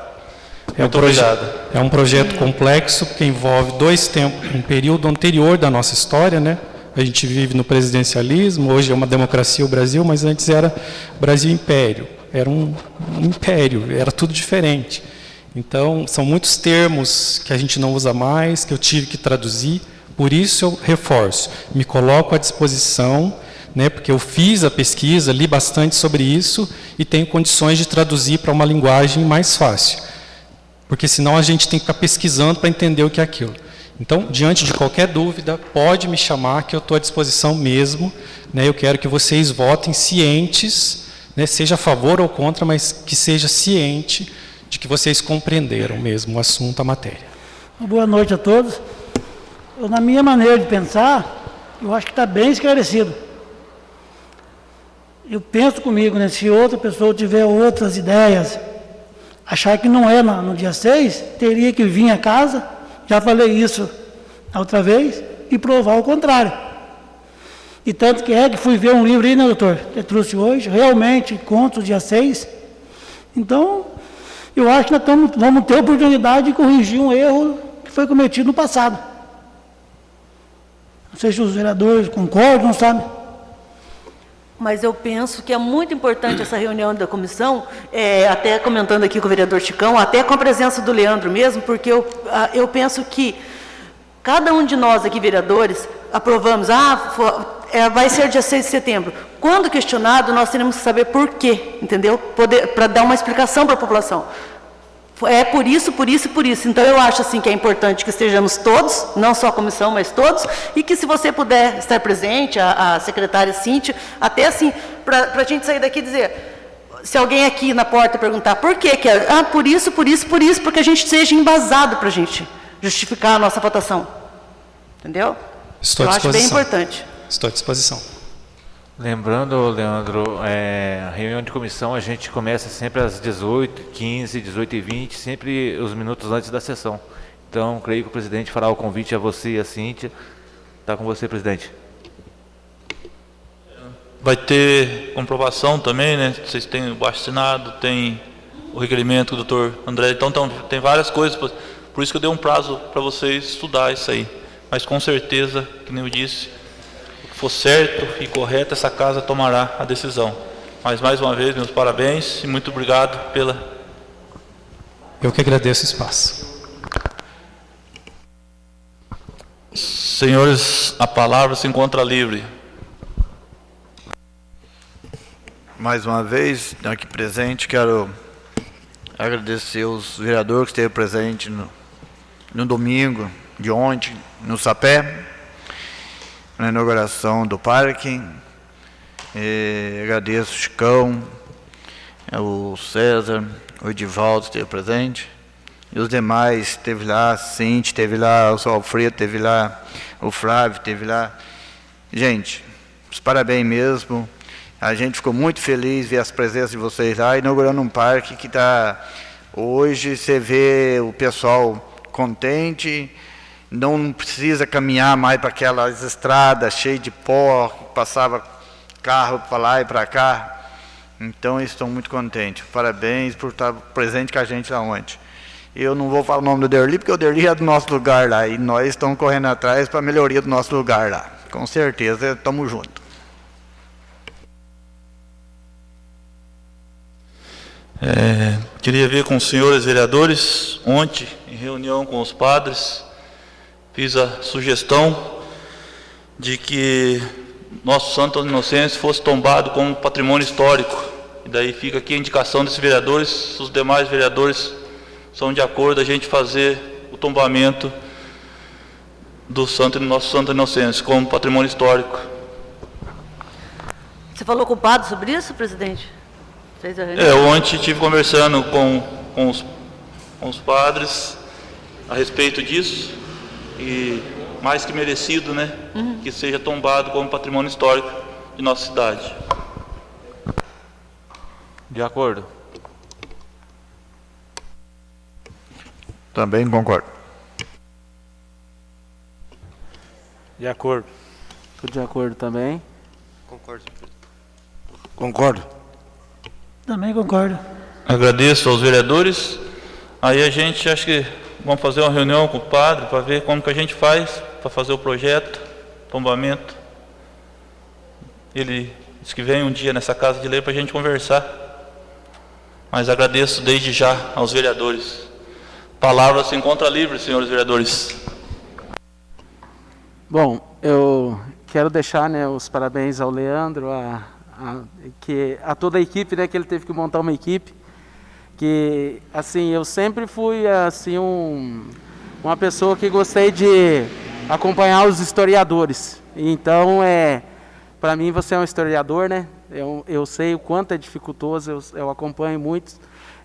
Muito obrigado. É um projeto complexo, porque envolve dois tempos, um período anterior da nossa história, né? A gente vive no presidencialismo, hoje é uma democracia o Brasil, mas antes era Brasil Império. Era um império, era tudo diferente. Então, são muitos termos que a gente não usa mais, que eu tive que traduzir, por isso eu reforço, me coloco à disposição, né, porque eu fiz a pesquisa, li bastante sobre isso e tenho condições de traduzir para uma linguagem mais fácil. Porque senão a gente tem que ficar pesquisando para entender o que é aquilo. Então, diante de qualquer dúvida, pode me chamar, que eu estou à disposição mesmo. Né, eu quero que vocês votem cientes, né, seja a favor ou contra, mas que seja ciente de que vocês compreenderam mesmo o assunto, a matéria. Boa noite a todos. Na minha maneira de pensar, eu acho que está bem esclarecido. Eu penso comigo, né, se outra pessoa tiver outras ideias, achar que não é no dia 6, teria que vir a casa, já falei isso a outra vez, e provar o contrário. E tanto que fui ver um livro aí, né, doutor, que eu trouxe hoje, realmente, contra o dia 6. Então, eu acho que nós vamos ter a oportunidade de corrigir um erro que foi cometido no passado. Não sei se os vereadores concordam, sabe? Mas eu penso que é muito importante essa reunião da comissão, até comentando aqui com o vereador Chicão, até com a presença do Leandro mesmo, porque eu penso que cada um de nós aqui, vereadores, aprovamos, vai ser dia 6 de setembro. Quando questionado, nós teremos que saber por quê, entendeu? Para dar uma explicação para a população. É por isso, por isso e por isso. Então, eu acho assim que é importante que estejamos todos, não só a comissão, mas todos, e que se você puder estar presente, a secretária Cíntia, até assim, para a gente sair daqui e dizer, se alguém aqui na porta perguntar por quê, por isso, porque a gente seja embasado para a gente justificar a nossa votação. Entendeu? Estou à disposição. Eu acho bem importante. Estou à disposição. Lembrando, Leandro, a reunião de comissão a gente começa sempre às 18h15, 18h20, sempre os minutos antes da sessão. Então, creio que o presidente fará o convite a você e a Cíntia. Está com você, presidente. Vai ter comprovação também, né? Vocês têm o abaixo-assinado, tem o requerimento do doutor André. Então, tem várias coisas. Por isso que eu dei um prazo para vocês estudar isso aí. Mas, com certeza, que nem eu disse, for certo e correto, essa casa tomará a decisão. Mas, mais uma vez, meus parabéns e muito obrigado pela... Eu que agradeço o espaço. Senhores, a palavra se encontra livre. Mais uma vez, aqui presente, quero agradecer os vereadores que esteve presente no domingo de ontem, no Sapé, na inauguração do parque. Agradeço o Chicão, o César, o Edivaldo esteve presente, e os demais, esteve lá, a Cintia, esteve lá, o Alfredo, esteve lá, o Flávio, esteve lá. Gente, os parabéns mesmo. A gente ficou muito feliz de ver as presenças de vocês lá, inaugurando um parque que está... Hoje você vê o pessoal contente, não precisa caminhar mais para aquelas estradas cheias de pó, que passava carro para lá e para cá. Então, eles estão muito contentes. Parabéns por estar presente com a gente lá ontem. Eu não vou falar o nome do Derli, porque o Derli é do nosso lugar lá, e nós estamos correndo atrás para a melhoria do nosso lugar lá. Com certeza, estamos juntos. Queria ver com os senhores vereadores, ontem, em reunião com os padres, fiz a sugestão de que nosso Santo Inocêncio fosse tombado como patrimônio histórico. E daí fica aqui a indicação desses vereadores, se os demais vereadores são de acordo a gente fazer o tombamento do nosso Santo Inocêncio como patrimônio histórico. Você falou com o padre sobre isso, presidente? Fez a reunião? Ontem estive conversando com os padres a respeito disso, e mais que merecido, né? Que seja tombado como patrimônio histórico de nossa cidade. De acordo. Também concordo. De acordo. Estou de acordo também. Concordo. Também concordo. Agradeço aos vereadores. Aí a gente, acho que vamos fazer uma reunião com o padre para ver como que a gente faz para fazer o projeto, tombamento. Ele disse que vem um dia nessa casa de lei para a gente conversar. Mas agradeço desde já aos vereadores. Palavra se encontra livre, senhores vereadores. Bom, eu quero deixar, né, os parabéns ao Leandro, a toda a equipe, né, que ele teve que montar uma equipe. Que, assim, eu sempre fui, assim, uma pessoa que gostei de acompanhar os historiadores. Então, para mim, você é um historiador, né? Eu sei o quanto é dificultoso, eu acompanho muitos.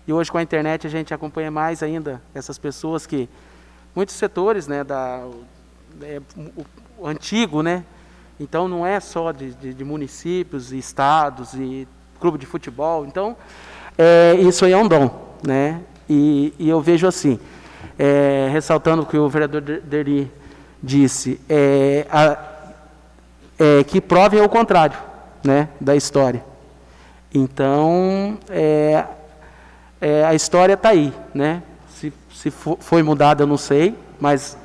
E hoje, com a internet, a gente acompanha mais ainda essas pessoas que... Muitos setores, né, o antigo, né? Então, não é só de municípios e estados e clube de futebol. Então, isso aí é um dom, né? E eu vejo assim, ressaltando o que o vereador Derli disse, que provem o contrário, né, da história. Então, a história está aí, né? Se foi mudada, eu não sei, mas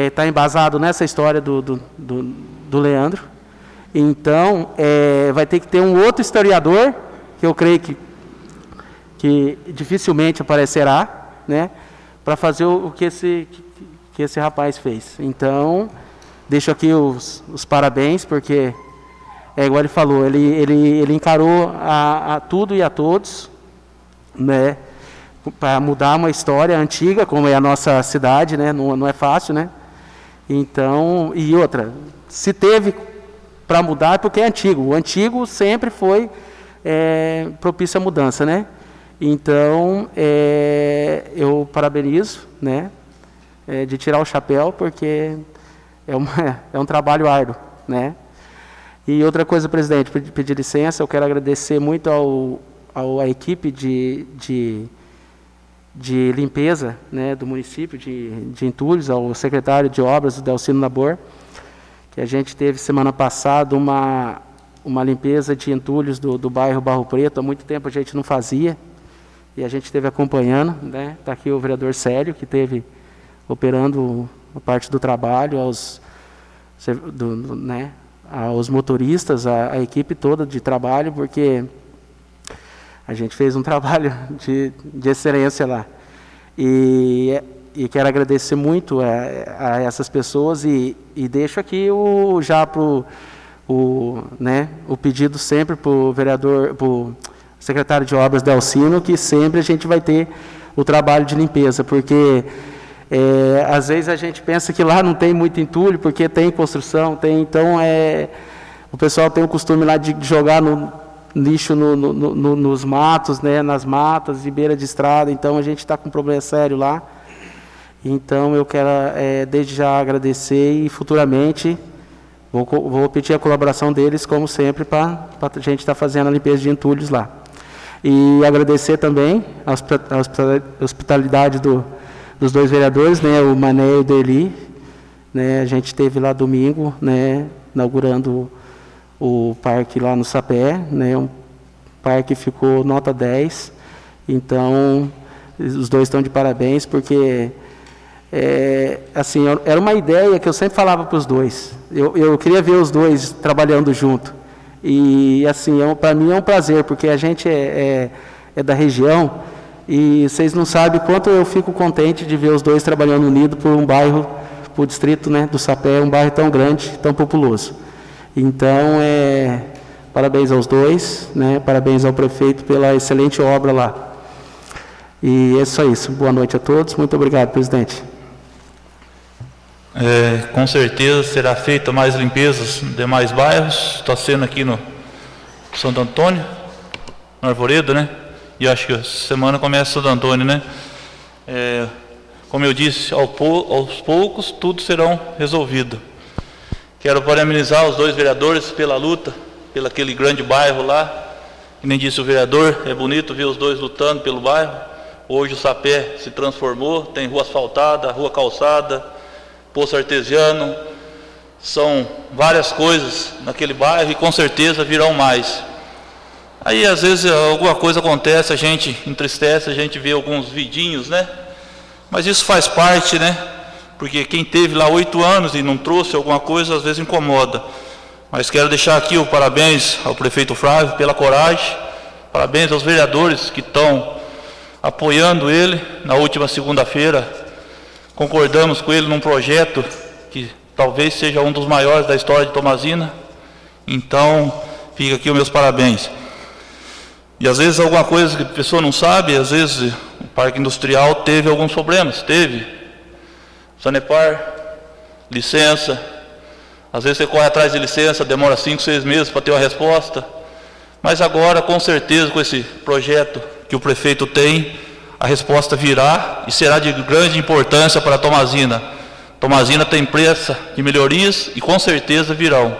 está embasado nessa história do Leandro. Então, vai ter que ter um outro historiador, que eu creio que dificilmente aparecerá, né, para fazer o que esse rapaz fez. Então, deixo aqui os parabéns, porque, igual ele falou, ele encarou a tudo e a todos, né, para mudar uma história antiga, como é a nossa cidade, né, não é fácil, né. Então, e outra, se teve para mudar é porque é antigo. O antigo sempre foi propício à mudança, né. Então, eu parabenizo, né, de tirar o chapéu, porque é um trabalho árduo, né. E outra coisa, presidente, pedir licença, eu quero agradecer muito à equipe de limpeza, né, do município de Entulhos, ao secretário de obras, o Delcino Nabor, que a gente teve semana passada uma limpeza de entulhos do bairro Barro Preto. Há muito tempo a gente não fazia, e a gente esteve acompanhando, né? Está aqui o vereador Célio, que esteve operando a parte do trabalho, aos motoristas, a equipe toda de trabalho, porque a gente fez um trabalho de excelência lá. E quero agradecer muito a essas pessoas, e deixo aqui o pedido sempre para o vereador, para o secretário de obras Delcino, que sempre a gente vai ter o trabalho de limpeza, porque às vezes a gente pensa que lá não tem muito entulho, porque tem construção, então o pessoal tem o costume lá de jogar no lixo nos matos, né, nas matas e beira de estrada. Então a gente está com um problema sério lá. Então eu quero desde já agradecer, e futuramente vou pedir a colaboração deles, como sempre, para a gente estar fazendo a limpeza de entulhos lá. E agradecer também a hospitalidade dos dois vereadores, né, o Mané e o Derli, né. A gente esteve lá domingo, né, inaugurando o parque lá no Sapé, né, um parque que ficou nota 10. Então, os dois estão de parabéns, porque assim, era uma ideia que eu sempre falava para os dois. Eu queria ver os dois trabalhando junto. E assim, para mim é um prazer, porque a gente é da região, e vocês não sabem quanto eu fico contente de ver os dois trabalhando unidos por um bairro, por distrito, né, do Sapé, um bairro tão grande, tão populoso. Então, parabéns aos dois, né, parabéns ao prefeito pela excelente obra lá. E é só isso. Boa noite a todos. Muito obrigado, presidente. Com certeza será feita mais limpezas em demais bairros. Está sendo aqui no Santo Antônio, no Arvoredo, né? E acho que essa semana começa Santo Antônio, né? Como eu disse, aos poucos tudo será resolvido. Quero parabenizar os dois vereadores pela luta, pelo aquele grande bairro lá. Que nem disse o vereador, é bonito ver os dois lutando pelo bairro. Hoje o Sapé se transformou, tem rua asfaltada, rua calçada, poço artesiano. São várias coisas naquele bairro, e com certeza virão mais. Aí, às vezes, alguma coisa acontece, a gente entristece, a gente vê alguns vidinhos, né? Mas isso faz parte, né? Porque quem teve lá 8 anos e não trouxe alguma coisa, às vezes incomoda. Mas quero deixar aqui o parabéns ao prefeito Flávio pela coragem, parabéns aos vereadores que estão apoiando ele. Na última segunda-feira, concordamos com ele num projeto que talvez seja um dos maiores da história de Tomazina. Então, fica aqui os meus parabéns. E às vezes alguma coisa que a pessoa não sabe, às vezes o parque industrial teve alguns problemas, teve Sanepar, licença, às vezes você corre atrás de licença, demora 5, 6 meses para ter uma resposta, mas agora com certeza com esse projeto que o prefeito tem, a resposta virá e será de grande importância para a Tomazina. Tomazina tem pressa de melhorias e com certeza virão.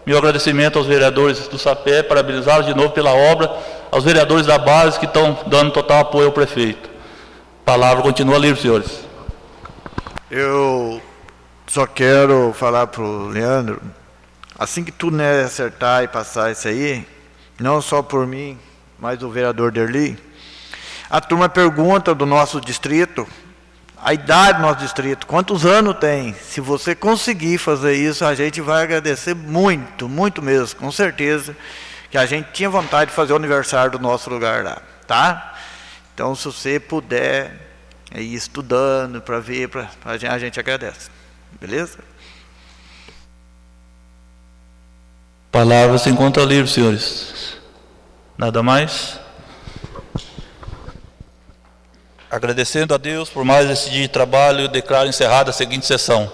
Meu agradecimento aos vereadores do SAPE, parabenizá-los de novo pela obra, aos vereadores da base que estão dando total apoio ao prefeito. A palavra continua livre, senhores. Eu só quero falar para o Leandro, assim que tudo né, acertar e passar isso aí, não só por mim, mas o vereador Derli, a turma pergunta do nosso distrito, a idade do nosso distrito, quantos anos tem? Se você conseguir fazer isso, a gente vai agradecer muito, muito mesmo, com certeza, que a gente tinha vontade de fazer o aniversário do nosso lugar lá, tá? Então, se você puder ir estudando para ver, a gente agradece, beleza? Palavra se encontra livre, senhores. Nada mais? Agradecendo a Deus por mais esse dia de trabalho, eu declaro encerrada a seguinte sessão.